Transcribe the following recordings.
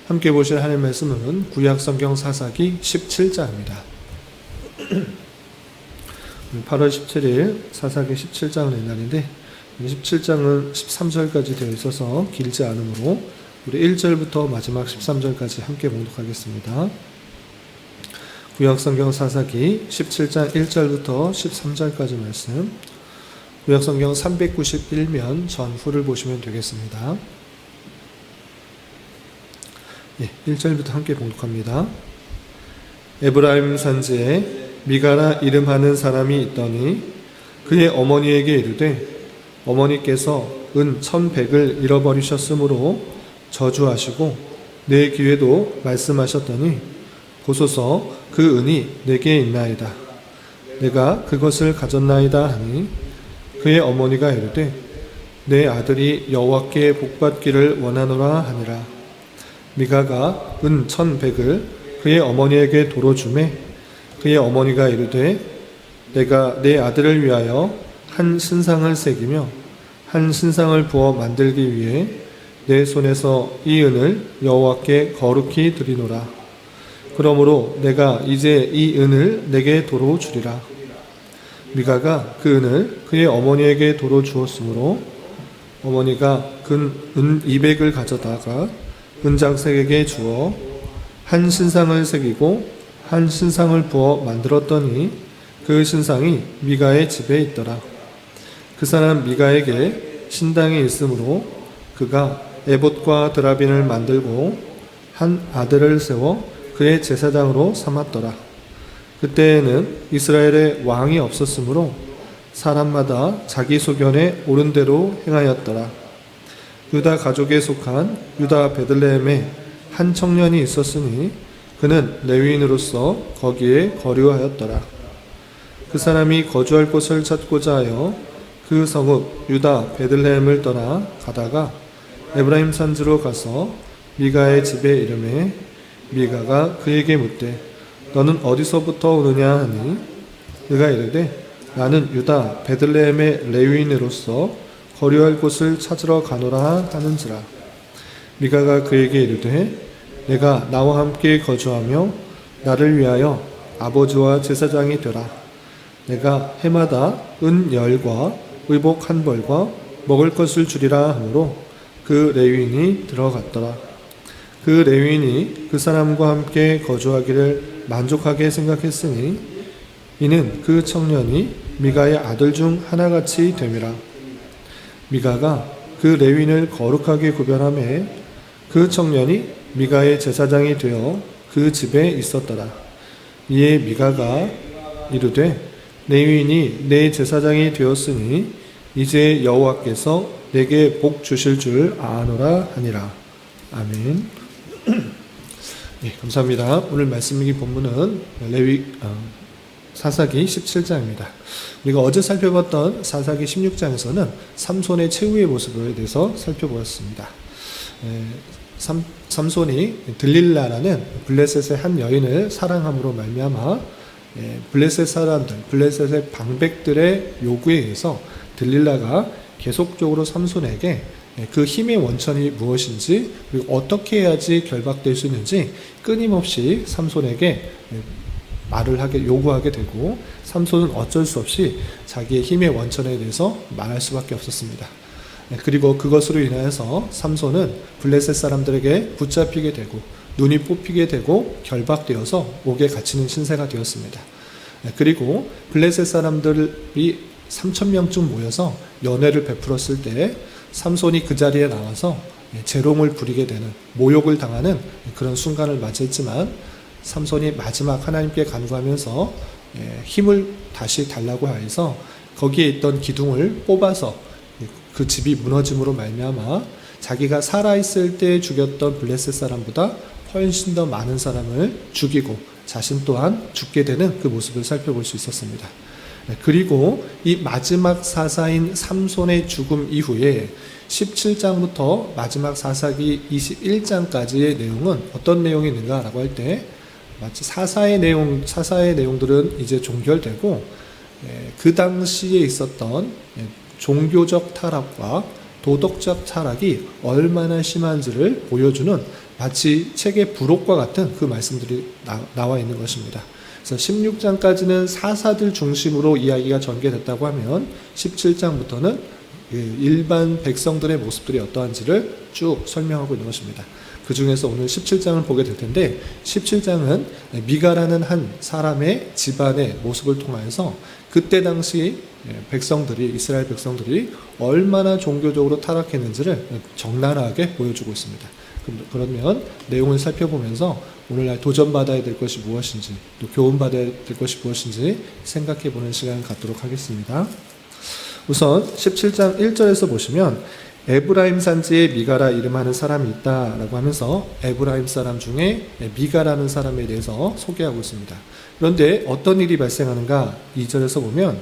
함께 보실 하나님의 말씀은 구약성경 사사기 17장입니다. 8월 17일 사사기 17장을 낸 날인데 17장은 13절까지 되어 있어서 길지 않으므로 우리 1절부터 마지막 13절까지 함께 봉독하겠습니다. 구약성경 사사기 17장 1절부터 13절까지 말씀, 구약성경 391면 전후를 보시면 되겠습니다. 1절부터 함께 봉독합니다. 에브라임 산지에 미가라 이름하는 사람이 있더니 그의 어머니에게 이르되 어머니께서 은 1,100을 잃어버리셨으므로 저주하시고 내 귀에도 말씀하셨더니 보소서 그 은이 내게 있나이다. 내가 그것을 가졌나이다 하니 그의 어머니가 이르되 내 아들이 여호와께 복받기를 원하노라 하니라. 미가가 은 1,100을 그의 어머니에게 도로 주매 그의 어머니가 이르되 내가 내 아들을 위하여 한 신상을 새기며 한 신상을 부어 만들기 위해 내 손에서 이 은을 여호와께 거룩히 드리노라. 그러므로 내가 이제 이 은을 내게 도로 주리라. 미가가 그 은을 그의 어머니에게 도로 주었으므로 어머니가 그 은 200을 가져다가 은장색에게 주어 한 신상을 새기고 한 신상을 부어 만들었더니 그 신상이 미가의 집에 있더라. 그 사람 미가에게 신당이 있으므로 그가 에봇과 드라빈을 만들고 한 아들을 세워 그의 제사장으로 삼았더라. 그때에는 이스라엘에 왕이 없었으므로 사람마다 자기 소견에 옳은 대로 행하였더라. 유다 가족에 속한 유다 베들레헴에 한 청년이 있었으니 그는 레위인으로서 거기에 거류하였더라. 그 사람이 거주할 곳을 찾고자 하여 그 성읍 유다 베들레헴을 떠나 가다가 에브라임 산지로 가서 미가의 집에 이르매 미가가 그에게 묻되 너는 어디서부터 오느냐 하니 그가 이르되 나는 유다 베들레헴의 레위인으로서 거류할 곳을 찾으러 가노라 하는지라. 미가가 그에게 이르되 내가 나와 함께 거주하며 나를 위하여 아버지와 제사장이 되라. 내가 해마다 은 10과 의복 1벌과 먹을 것을 주리라 하므로 그 레위인이 들어갔더라. 그 레위인이 그 사람과 함께 거주하기를 만족하게 생각했으니 이는 그 청년이 미가의 아들 중 하나같이 됨이라. 미가가 그 레위인을 거룩하게 구별하매 그 청년이 미가의 제사장이 되어 그 집에 있었더라. 이에 미가가 이르되 레위인이 내 제사장이 되었으니 이제 여호와께서 내게 복 주실 줄 아노라 하니라. 아멘. 감사합니다. 오늘 말씀의 본문은 사사기 17장입니다. 우리가 어제 살펴봤던 사사기 16장에서는 삼손의 최후의 모습에 대해서 살펴보았습니다. 삼손이 들릴라라는 블레셋의 한 여인을 사랑함으로 말미암아 블레셋 사람들, 블레셋의 방백들의 요구에 의해서 들릴라가 계속적으로 삼손에게 그 힘의 원천이 무엇인지 그리고 어떻게 해야지 결박될 수 있는지 끊임없이 삼손에게 요구하게 되고 삼손은 어쩔 수 없이 자기의 힘의 원천에 대해서 말할 수밖에 없었습니다. 그리고 그것으로 인하여서 삼손은 블레셋 사람들에게 붙잡히게 되고 눈이 뽑히게 되고 결박되어서 옥에 갇히는 신세가 되었습니다. 그리고 블레셋 사람들이 3,000명쯤 모여서 연회를 베풀었을 때 삼손이 그 자리에 나와서 재롱을 부리게 되는, 모욕을 당하는 그런 순간을 맞이했지만 삼손이 마지막 하나님께 간구하면서 힘을 다시 달라고 하여서 거기에 있던 기둥을 뽑아서 그 집이 무너짐으로 말미암아 자기가 살아있을 때 죽였던 블레셋 사람보다 훨씬 더 많은 사람을 죽이고 자신 또한 죽게 되는 그 모습을 살펴볼 수 있었습니다. 그리고 이 마지막 사사인 삼손의 죽음 이후에 17장부터 마지막 사사기 21장까지의 내용은 어떤 내용이 있는가라고 할 때 마치 사사의 내용들은 이제 종결되고 그 당시에 있었던 종교적 타락과 도덕적 타락이 얼마나 심한지를 보여주는 마치 책의 부록과 같은 그 말씀들이 나와 있는 것입니다. 그래서 16장까지는 사사들 중심으로 이야기가 전개됐다고 하면 17장부터는 일반 백성들의 모습들이 어떠한지를 쭉 설명하고 있는 것입니다. 그 중에서 오늘 17장을 보게 될 텐데 17장은 미가라는 한 사람의 집안의 모습을 통해서 그때 당시 백성들이 이스라엘 백성들이 얼마나 종교적으로 타락했는지를 적나라하게 보여주고 있습니다. 그러면 내용을 살펴보면서 오늘날 도전받아야 될 것이 무엇인지 또 교훈받아야 될 것이 무엇인지 생각해보는 시간을 갖도록 하겠습니다. 우선 17장 1절에서 보시면 에브라임 산지에 미가라 이름하는 사람이 있다라고 하면서 에브라임 사람 중에 미가라는 사람에 대해서 소개하고 있습니다. 그런데 어떤 일이 발생하는가 2절에서 보면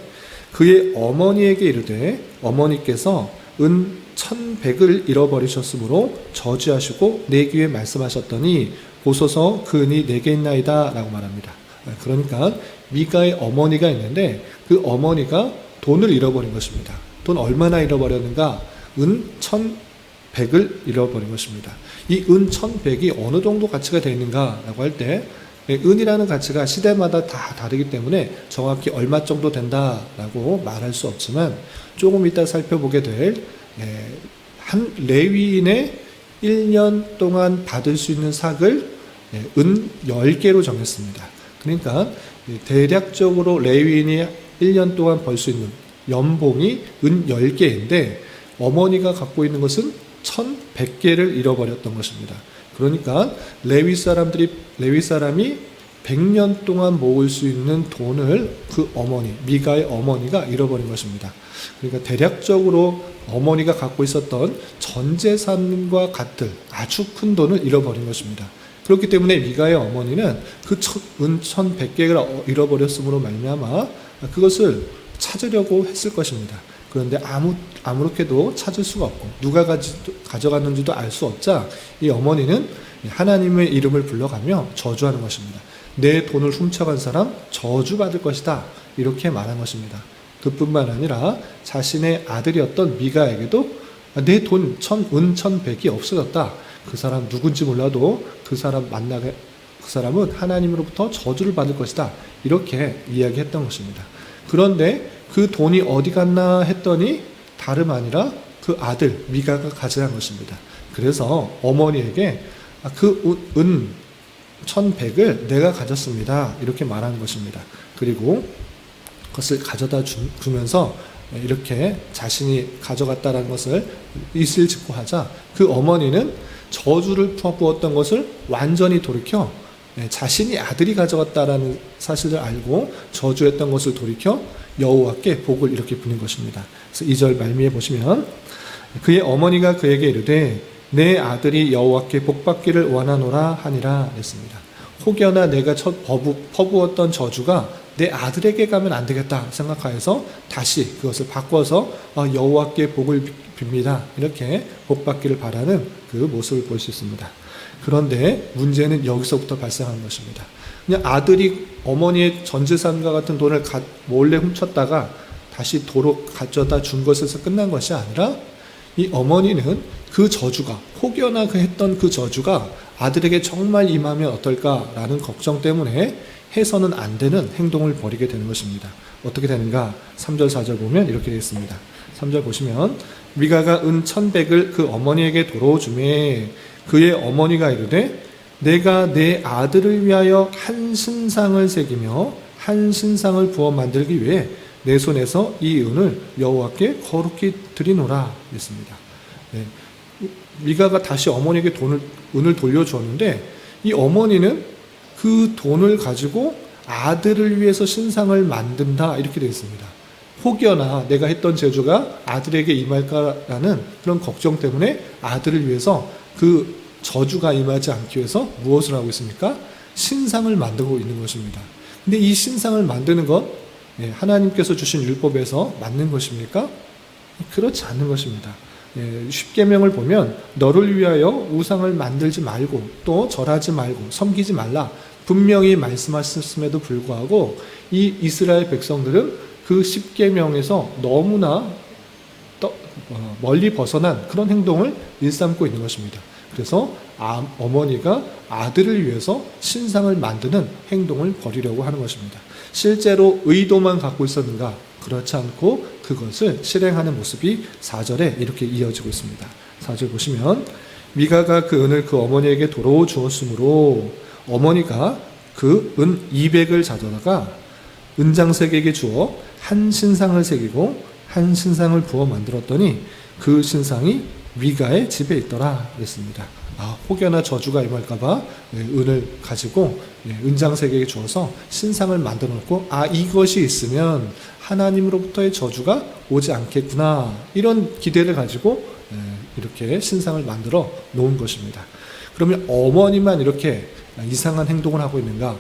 그의 어머니에게 이르되 어머니께서 은 1,100을 잃어버리셨으므로 저주하시고 내 귀에 말씀하셨더니 보소서 그 은이 내게 있나이다 라고 말합니다. 그러니까 미가의 어머니가 있는데 그 어머니가 돈을 잃어버린 것입니다. 돈 얼마나 잃어버렸는가? 은 1,100을 잃어버린 것입니다. 이 은 1,100이 어느 정도 가치가 되어 있는가 라고 할 때 은이라는 가치가 시대마다 다 다르기 때문에 정확히 얼마 정도 된다라고 말할 수 없지만 조금 이따 살펴보게 될 한 레위인의 1년 동안 받을 수 있는 삭을 은 10개로 정했습니다. 그러니까 대략적으로 레위인이 1년 동안 벌 수 있는 연봉이 은 10개인데 어머니가 갖고 있는 것은 1,100개를 잃어버렸던 것입니다. 그러니까 레위 사람이 100년 동안 모을 수 있는 돈을 그 어머니, 미가의 어머니가 잃어버린 것입니다. 그러니까 대략적으로 어머니가 갖고 있었던 전 재산과 같은 아주 큰 돈을 잃어버린 것입니다. 그렇기 때문에 미가의 어머니는 그 은 1,100개를 잃어버렸으므로 말미암아 그것을 찾으려고 했을 것입니다. 그런데 아무렇게도 찾을 수가 없고 누가 가져갔는지도 알 수 없자 이 어머니는 하나님의 이름을 불러가며 저주하는 것입니다. 내 돈을 훔쳐간 사람 저주받을 것이다 이렇게 말한 것입니다. 그뿐만 아니라 자신의 아들이었던 미가에게도 내 돈 은 1,100이 없어졌다. 그 사람 누군지 몰라도 그 사람은 하나님으로부터 저주를 받을 것이다. 이렇게 이야기했던 것입니다. 그런데 그 돈이 어디 갔나 했더니 다름 아니라 그 아들 미가가 가져간 것입니다. 그래서 어머니에게 그 은 1,100을 내가 가졌습니다. 이렇게 말하는 것입니다. 그리고 그것을 가져다 주면서 이렇게 자신이 가져갔다는 것을 이슬 짓고 하자 그 어머니는 저주를 퍼부었던 것을 완전히 돌이켜 자신이 아들이 가져갔다라는 사실을 알고 저주했던 것을 돌이켜 여호와께 복을 이렇게 부는 것입니다. 그래서 2절 말미에 보시면 그의 어머니가 그에게 이르되 내 아들이 여호와께 복받기를 원하노라 하니라 했습니다. 혹여나 내가 퍼부었던 저주가 내 아들에게 가면 안 되겠다 생각하여서 다시 그것을 바꿔서 여호와께 복을 빕니다. 이렇게 복받기를 바라는 그 모습을 볼 수 있습니다. 그런데 문제는 여기서부터 발생하는 것입니다. 그냥 아들이 어머니의 전재산과 같은 돈을 몰래 훔쳤다가 다시 도로 가져다 준 것에서 끝난 것이 아니라 이 어머니는 그 저주가 혹여나 했던 그 저주가 아들에게 정말 임하면 어떨까라는 걱정 때문에 해서는 안 되는 행동을 벌이게 되는 것입니다. 어떻게 되는가? 3절 4절 보면 이렇게 되어 있습니다. 3절 보시면 미가가 은 1,100을 그 어머니에게 도로 주매 그의 어머니가 이르되 내가 내 아들을 위하여 한 신상을 새기며 한 신상을 부어 만들기 위해 내 손에서 이 은을 여호와께 거룩히 드리노라 했습니다. 네. 미가가 다시 어머니에게 은을 돌려주었는데 이 어머니는 그 돈을 가지고 아들을 위해서 신상을 만든다 이렇게 되어 있습니다. 혹여나 내가 했던 재주가 아들에게 임할까라는 그런 걱정 때문에 아들을 위해서 그 저주가 임하지 않기 위해서 무엇을 하고 있습니까? 신상을 만들고 있는 것입니다. 근데 이 신상을 만드는 것 하나님께서 주신 율법에서 맞는 것입니까? 그렇지 않는 것입니다. 십계명을 보면 너를 위하여 우상을 만들지 말고 또 절하지 말고 섬기지 말라 분명히 말씀하셨음에도 불구하고 이 이스라엘 백성들은 그 십계명에서 너무나 멀리 벗어난 그런 행동을 일삼고 있는 것입니다. 그래서 어머니가 아들을 위해서 신상을 만드는 행동을 벌이려고 하는 것입니다. 실제로 의도만 갖고 있었는가? 그렇지 않고 그것을 실행하는 모습이 4절에 이렇게 이어지고 있습니다. 4절 보시면 미가가 그 은을 그 어머니에게 도로 주었으므로 어머니가 그 은 200을 가져다가 은장색에게 주어 한 신상을 새기고 한 신상을 부어 만들었더니 그 신상이 미가의 집에 있더라 그랬습니다. 혹여나 저주가 임할까봐 은을 가지고 은장색에게 주어서 신상을 만들어 놓고 이것이 있으면 하나님으로부터의 저주가 오지 않겠구나, 이런 기대를 가지고 이렇게 신상을 만들어 놓은 것입니다. 그러면 어머니만 이렇게 이상한 행동을 하고 있는가?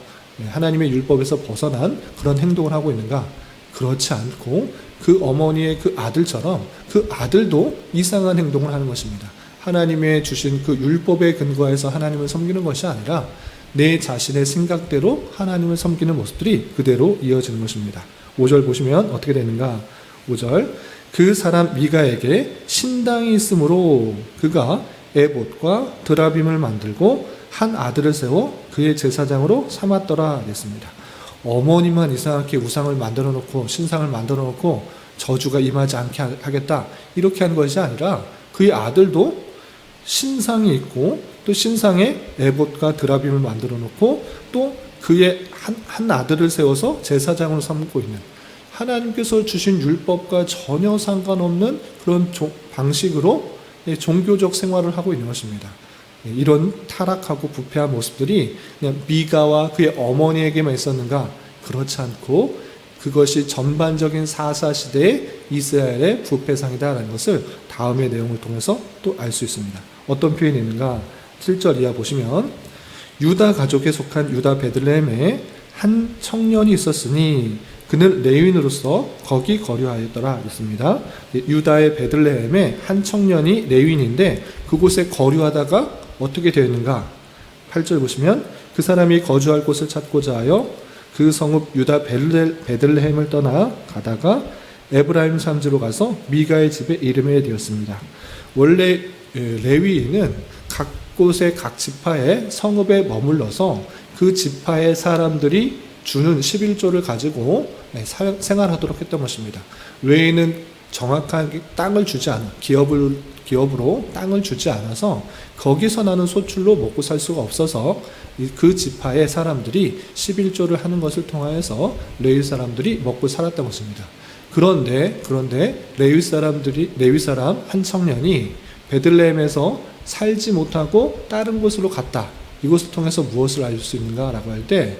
하나님의 율법에서 벗어난 그런 행동을 하고 있는가? 그렇지 않고 그 어머니의 그 아들처럼 그 아들도 이상한 행동을 하는 것입니다. 하나님의 주신 그 율법에 근거해서 하나님을 섬기는 것이 아니라 내 자신의 생각대로 하나님을 섬기는 모습들이 그대로 이어지는 것입니다. 5절 보시면 어떻게 되는가? 5절 그 사람 미가에게 신당이 있으므로 그가 에봇과 드라빔을 만들고 한 아들을 세워 그의 제사장으로 삼았더라 했습니다. 어머니만 이상하게 우상을 만들어 놓고 신상을 만들어 놓고 저주가 임하지 않게 하겠다, 이렇게 한 것이 아니라 그의 아들도 신상이 있고 또 신상에 에봇과 드라빔을 만들어 놓고 또 그의 한 아들을 세워서 제사장으로 삼고 있는, 하나님께서 주신 율법과 전혀 상관없는 그런 방식으로 종교적 생활을 하고 있는 것입니다. 이런 타락하고 부패한 모습들이 그냥 미가와 그의 어머니에게만 있었는가? 그렇지 않고 그것이 전반적인 사사시대의 이스라엘의 부패상이다라는 것을 다음의 내용을 통해서 또 알 수 있습니다. 어떤 표현이 있는가? 7절 이하 보시면 유다 가족에 속한 유다 베들레헴에 한 청년이 있었으니 그는 레위인으로서 거기 거류하였더라 했습니다. 유다의 베들레헴에 한 청년이 레위인인데 그곳에 거류하다가 어떻게 되었는가? 8절 보시면 그 사람이 거주할 곳을 찾고자 하여 그 성읍 유다 베들레헴을 떠나 가다가 에브라임 산지로 가서 미가의 집에 이름에 되었습니다. 원래 레위인은 각 곳의 각 지파의 성읍에 머물러서 그 지파의 사람들이 주는 11조를 가지고 생활하도록 했던 것입니다. 외에는 정확하게 땅을 주지 않아 기업으로 땅을 주지 않아서 거기서 나는 소출로 먹고 살 수가 없어서 그 지파의 사람들이 11조를 하는 것을 통하여서 레위 사람들이 먹고 살았던 것입니다. 그런데 레위 사람 한 청년이 베들레헴에서 살지 못하고 다른 곳으로 갔다. 이곳을 통해서 무엇을 알 수 있는가라고 할 때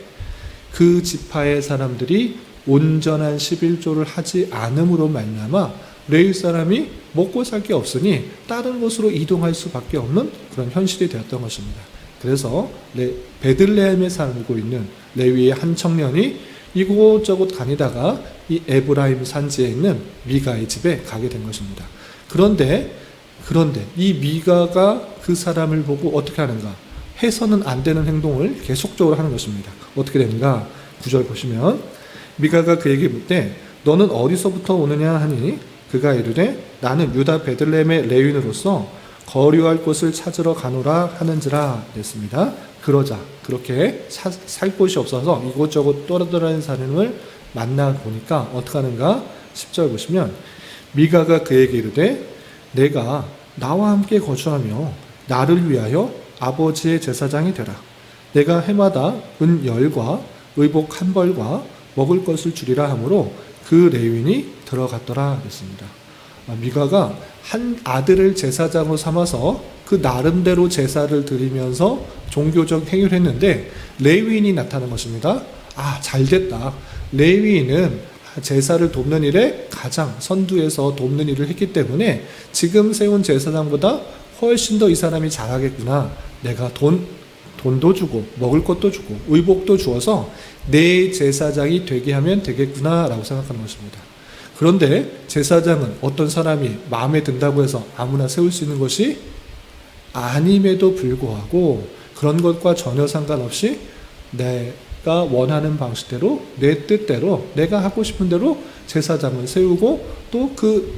그 지파의 사람들이 온전한 11조를 하지 않음으로 말미암아 레위 사람이 먹고 살 게 없으니 다른 곳으로 이동할 수밖에 없는 그런 현실이 되었던 것입니다. 그래서 베들레헴에 살고 있는 레위의 한 청년이 이곳저곳 다니다가 이 에브라임 산지에 있는 미가의 집에 가게 된 것입니다. 그런데 이 미가가 그 사람을 보고 어떻게 하는가? 해서는 안 되는 행동을 계속적으로 하는 것입니다. 어떻게 되는가? 9절 보시면 미가가 그에게 묻되 너는 어디서부터 오느냐 하니 그가 이르되 나는 유다 베들레헴의 레위인으로서 거류할 곳을 찾으러 가노라 하는지라 했습니다. 그러자 그렇게 살 곳이 없어서 이곳저곳 떠돌아다니는 사람을 만나 보니까 어떻게 하는가? 10절 보시면 미가가 그에게 이르되 내가 나와 함께 거주하며 나를 위하여 아버지의 제사장이 되라. 내가 해마다 은 10과 의복 1벌과 먹을 것을 주리라 하므로 그 레위인이 들어갔더라 했습니다. 미가가 한 아들을 제사장으로 삼아서 그 나름대로 제사를 드리면서 종교적 행위를 했는데 레위인이 나타난 것입니다. 잘됐다. 레위인은 제사를 돕는 일에 가장 선두에서 돕는 일을 했기 때문에 지금 세운 제사장보다 훨씬 더 이 사람이 잘하겠구나. 내가 돈도 주고 먹을 것도 주고 의복도 주어서 내 제사장이 되게 하면 되겠구나 라고 생각하는 것입니다. 그런데 제사장은 어떤 사람이 마음에 든다고 해서 아무나 세울 수 있는 것이 아님에도 불구하고 그런 것과 전혀 상관없이 내가 원하는 방식대로 내 뜻대로 내가 하고 싶은 대로 제사장을 세우고 또 그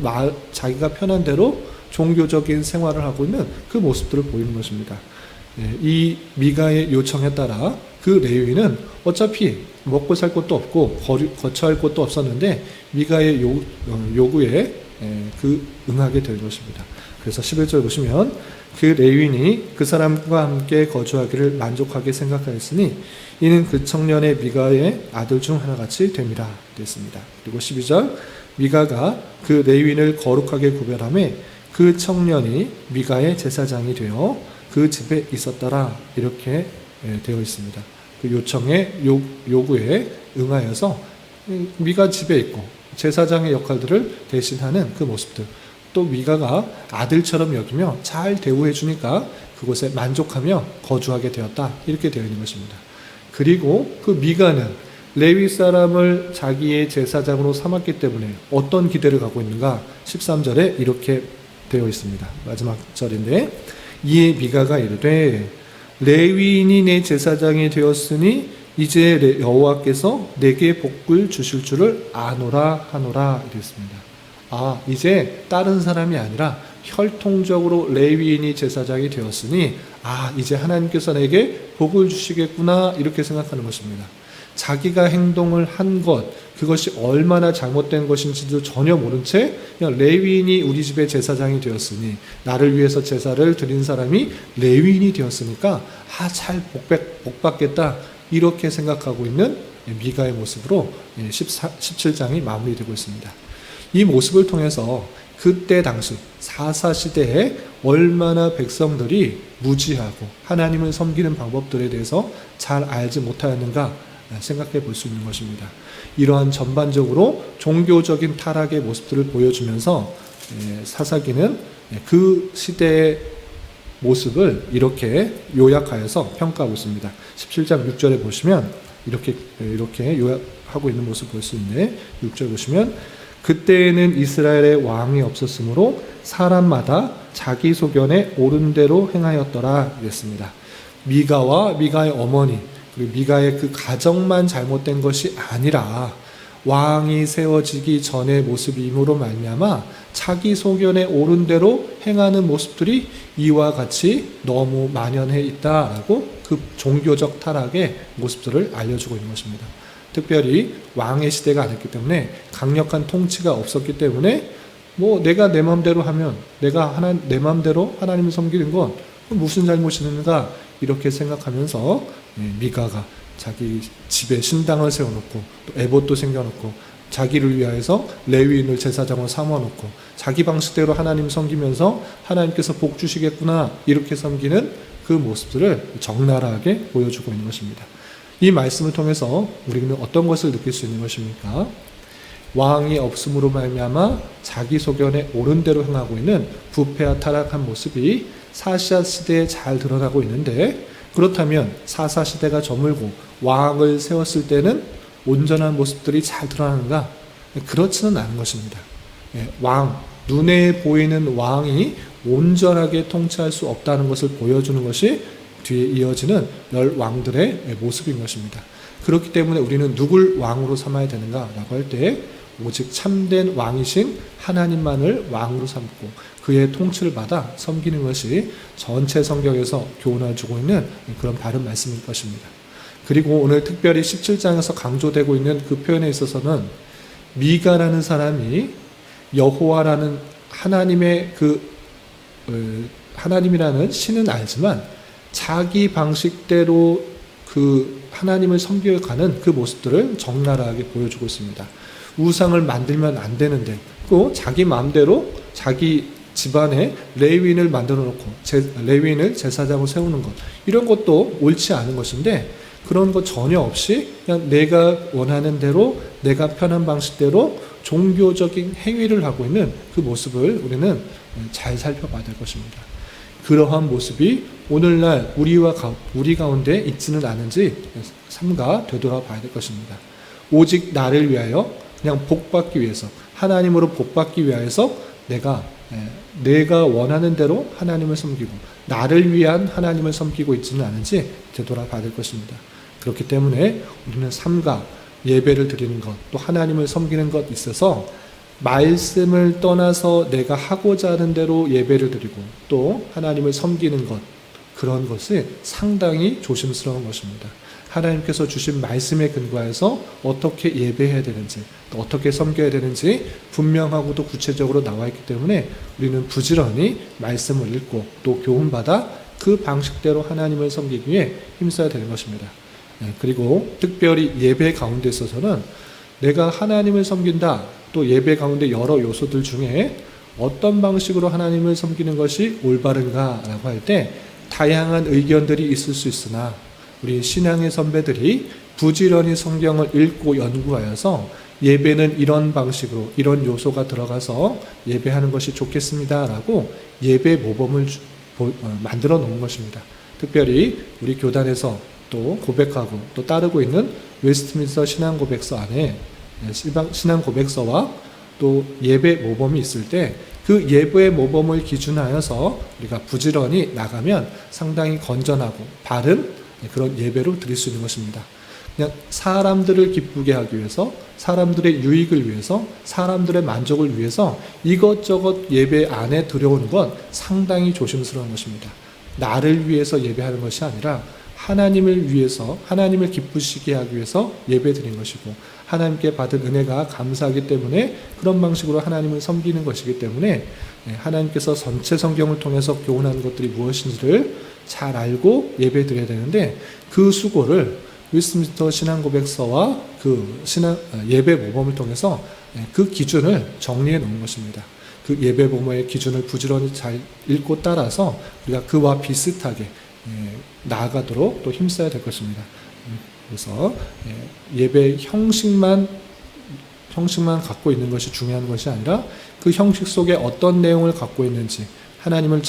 자기가 편한 대로 종교적인 생활을 하고 있는 그 모습들을 보이는 것입니다. 이 미가의 요청에 따라 그 레위인은 어차피 먹고 살 것도 없고 거처할 곳도 없었는데 미가의 요구에 응하게 될 것입니다. 그래서 11절 보시면 그 레위인이 그 사람과 함께 거주하기를 만족하게 생각하였으니 이는 그 청년의 미가의 아들 중 하나같이 됨이라 됐습니다. 그리고 12절 미가가 그 레위인을 거룩하게 구별하며 그 청년이 미가의 제사장이 되어 그 집에 있었더라 이렇게 되어 있습니다. 그 요청에 요구에 응하여서 미가 집에 있고 제사장의 역할들을 대신하는 그 모습들, 또 미가가 아들처럼 여기며 잘 대우해 주니까 그곳에 만족하며 거주하게 되었다 이렇게 되어 있는 것입니다. 그리고 그 미가는 레위 사람을 자기의 제사장으로 삼았기 때문에 어떤 기대를 갖고 있는가? 13절에 이렇게 되어 있습니다. 마지막 절인데 이에 미가가 이르되 레위인이 내 제사장이 되었으니 이제 여호와께서 내게 복을 주실 줄을 아노라 하노라 이랬습니다. 이제 다른 사람이 아니라 혈통적으로 레위인이 제사장이 되었으니 이제 하나님께서 내게 복을 주시겠구나 이렇게 생각하는 것입니다. 자기가 행동을 한 것, 그것이 얼마나 잘못된 것인지도 전혀 모른 채 그냥 레위인이 우리 집의 제사장이 되었으니 나를 위해서 제사를 드린 사람이 레위인이 되었으니까 잘 복받겠다 이렇게 생각하고 있는 미가의 모습으로 17장이 마무리되고 있습니다. 이 모습을 통해서 그때 당시 사사시대에 얼마나 백성들이 무지하고 하나님을 섬기는 방법들에 대해서 잘 알지 못하였는가 생각해 볼 수 있는 것입니다. 이러한 전반적으로 종교적인 타락의 모습들을 보여주면서 사사기는 그 시대의 모습을 이렇게 요약하여서 평가하고 있습니다. 17장 6절에 보시면 이렇게 요약하고 있는 모습을 볼 수 있는데 6절 보시면 그때에는 이스라엘의 왕이 없었으므로 사람마다 자기 소견에 옳은 대로 행하였더라 이랬습니다. 미가와 미가의 어머니 그리고 미가의 그 가정만 잘못된 것이 아니라 왕이 세워지기 전의 모습임으로 말미암아 자기 소견에 옳은 대로 행하는 모습들이 이와 같이 너무 만연해 있다라고 그 종교적 타락의 모습들을 알려주고 있는 것입니다. 특별히 왕의 시대가 아니었기 때문에 강력한 통치가 없었기 때문에 내가 내 마음대로 하면 내가 내 마음대로 하나님을 섬기는 건 무슨 잘못이 있는가 이렇게 생각하면서 미가가 자기 집에 신당을 세워놓고 또 에봇도 생겨놓고 자기를 위하여서 레위인을 제사장으로 삼아놓고 자기 방식대로 하나님 섬기면서 하나님께서 복 주시겠구나 이렇게 섬기는 그 모습들을 적나라하게 보여주고 있는 것입니다. 이 말씀을 통해서 우리는 어떤 것을 느낄 수 있는 것입니까? 왕이 없음으로 말미암아 자기 소견에 옳은 대로 행하고 있는 부패와 타락한 모습이 사사 시대에 잘 드러나고 있는데 그렇다면 사사 시대가 저물고 왕을 세웠을 때는 온전한 모습들이 잘 드러나는가? 그렇지는 않은 것입니다. 눈에 보이는 왕이 온전하게 통치할 수 없다는 것을 보여주는 것이 뒤에 이어지는 열 왕들의 모습인 것입니다. 그렇기 때문에 우리는 누굴 왕으로 삼아야 되는가라고 할 때 오직 참된 왕이신 하나님만을 왕으로 삼고 그의 통치를 받아 섬기는 것이 전체 성경에서 교훈을 주고 있는 그런 바른 말씀일 것입니다. 그리고 오늘 특별히 17장에서 강조되고 있는 그 표현에 있어서는 미가라는 사람이 여호와라는 하나님의 하나님이라는 신은 알지만 자기 방식대로 그 하나님을 섬겨가는 그 모습들을 적나라하게 보여주고 있습니다. 우상을 만들면 안 되는데 또 자기 마음대로 자기 집안에 레위인을 만들어 놓고 레위인을 제사장으로 세우는 것 이런 것도 옳지 않은 것인데 그런 것 전혀 없이 그냥 내가 원하는 대로 내가 편한 방식대로 종교적인 행위를 하고 있는 그 모습을 우리는 잘 살펴봐야 될 것입니다. 그러한 모습이 오늘날 우리 가운데 있지는 않은지 삼가 되돌아봐야 될 것입니다. 오직 나를 위하여 그냥 복받기 위해서 하나님으로 복받기 위해서 내가 원하는 대로 하나님을 섬기고 나를 위한 하나님을 섬기고 있지는 않은지 되돌아봐야 될 것입니다. 그렇기 때문에 우리는 삼가 예배를 드리는 것, 또 하나님을 섬기는 것 있어서 말씀을 떠나서 내가 하고자 하는 대로 예배를 드리고 또 하나님을 섬기는 것, 그런 것이 상당히 조심스러운 것입니다. 하나님께서 주신 말씀에 근거해서 어떻게 예배해야 되는지, 또 어떻게 섬겨야 되는지 분명하고도 구체적으로 나와 있기 때문에 우리는 부지런히 말씀을 읽고 또 교훈받아 그 방식대로 하나님을 섬기기 위해 힘써야 되는 것입니다. 그리고 특별히 예배 가운데 있어서는 내가 하나님을 섬긴다, 또 예배 가운데 여러 요소들 중에 어떤 방식으로 하나님을 섬기는 것이 올바른가라고 할 때 다양한 의견들이 있을 수 있으나 우리 신앙의 선배들이 부지런히 성경을 읽고 연구하여서 예배는 이런 방식으로 이런 요소가 들어가서 예배하는 것이 좋겠습니다라고 예배 모범을 만들어 놓은 것입니다. 특별히 우리 교단에서 또 고백하고 또 따르고 있는 웨스트민스터 신앙고백서 안에 신앙고백서와 또 예배 모범이 있을 때 그 예배의 모범을 기준하여서 우리가 부지런히 나가면 상당히 건전하고 바른 그런 예배로 드릴 수 있는 것입니다. 그냥 사람들을 기쁘게 하기 위해서, 사람들의 유익을 위해서, 사람들의 만족을 위해서 이것저것 예배 안에 들여오는 건 상당히 조심스러운 것입니다. 나를 위해서 예배하는 것이 아니라 하나님을 위해서, 하나님을 기쁘시게 하기 위해서 예배 드린 것이고, 하나님께 받은 은혜가 감사하기 때문에 그런 방식으로 하나님을 섬기는 것이기 때문에 하나님께서 전체 성경을 통해서 교훈하는 것들이 무엇인지를 잘 알고 예배 드려야 되는데, 그 수고를 웨스트민스터 신앙고백서와 그 예배 모범을 통해서 그 기준을 정리해 놓은 것입니다. 그 예배 모범의 기준을 부지런히 잘 읽고 따라서 우리가 그와 비슷하게 나아가도록 또 힘써야 될 것입니다. 그래서 예배 형식만 갖고 있는 것이 중요한 것이 아니라 그 형식 속에 어떤 내용을 갖고 있는지, 하나님을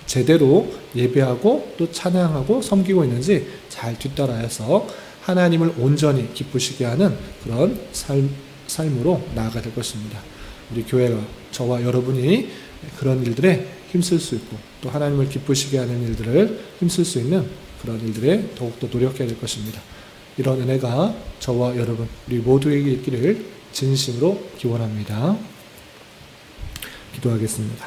제대로 예배하고 또 찬양하고 섬기고 있는지 잘 뒤따라해서 하나님을 온전히 기쁘시게 하는 그런 삶으로 나아가야 될 것입니다. 우리 교회가, 저와 여러분이 그런 일들에 힘쓸 수 있고 또 하나님을 기쁘시게 하는 일들을 힘쓸 수 있는 그런 일들에 더욱더 노력해야 될 것입니다. 이런 은혜가 저와 여러분 우리 모두에게 있기를 진심으로 기원합니다. 기도하겠습니다.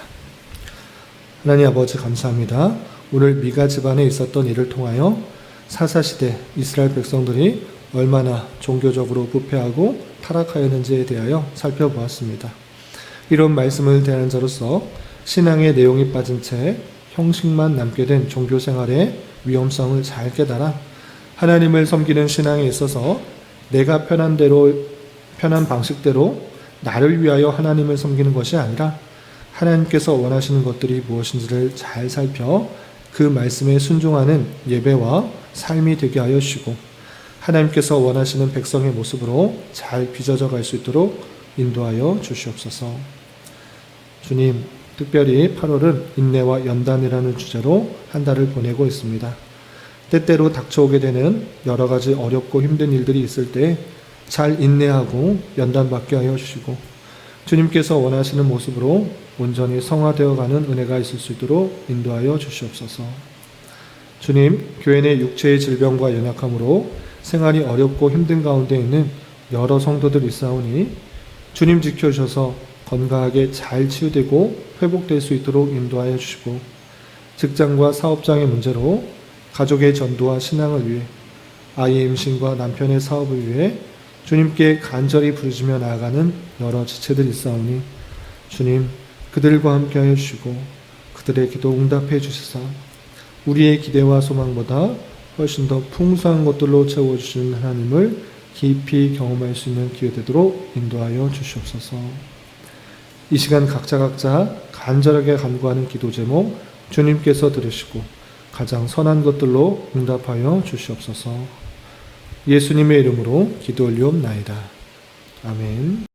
하나님 아버지 감사합니다. 오늘 미가 집안에 있었던 일을 통하여 사사시대 이스라엘 백성들이 얼마나 종교적으로 부패하고 타락하였는지에 대하여 살펴보았습니다. 이런 말씀을 대하는 자로서 신앙의 내용이 빠진 채 형식만 남게 된 종교 생활의 위험성을 잘 깨달아 하나님을 섬기는 신앙에 있어서 내가 편한 방식대로 나를 위하여 하나님을 섬기는 것이 아니라 하나님께서 원하시는 것들이 무엇인지를 잘 살펴 그 말씀에 순종하는 예배와 삶이 되게 하여 주시고, 하나님께서 원하시는 백성의 모습으로 잘 빚어져 갈 수 있도록 인도하여 주시옵소서. 주님, 특별히 8월은 인내와 연단이라는 주제로 한 달을 보내고 있습니다. 때때로 닥쳐오게 되는 여러 가지 어렵고 힘든 일들이 있을 때 잘 인내하고 연단받게 하여 주시고, 주님께서 원하시는 모습으로 온전히 성화되어 가는 은혜가 있을 수 있도록 인도하여 주시옵소서. 주님, 교회 내 육체의 질병과 연약함으로 생활이 어렵고 힘든 가운데 있는 여러 성도들이 있사오니 주님 지켜주셔서 건강하게 잘 치유되고 회복될 수 있도록 인도하여 주시고, 직장과 사업장의 문제로 가족의 전도와 신앙을 위해, 아이의 임신과 남편의 사업을 위해 주님께 간절히 부르짖며 나아가는 여러 지체들이 있사오니 주님, 그들과 함께하여 주시고 그들의 기도 응답해 주시사 우리의 기대와 소망보다 훨씬 더 풍성한 것들로 채워주시는 하나님을 깊이 경험할 수 있는 기회 되도록 인도하여 주시옵소서. 이 시간 각자 간절하게 간구하는 기도 제목 주님께서 들으시고 가장 선한 것들로 응답하여 주시옵소서. 예수님의 이름으로 기도 올리옵나이다. 아멘.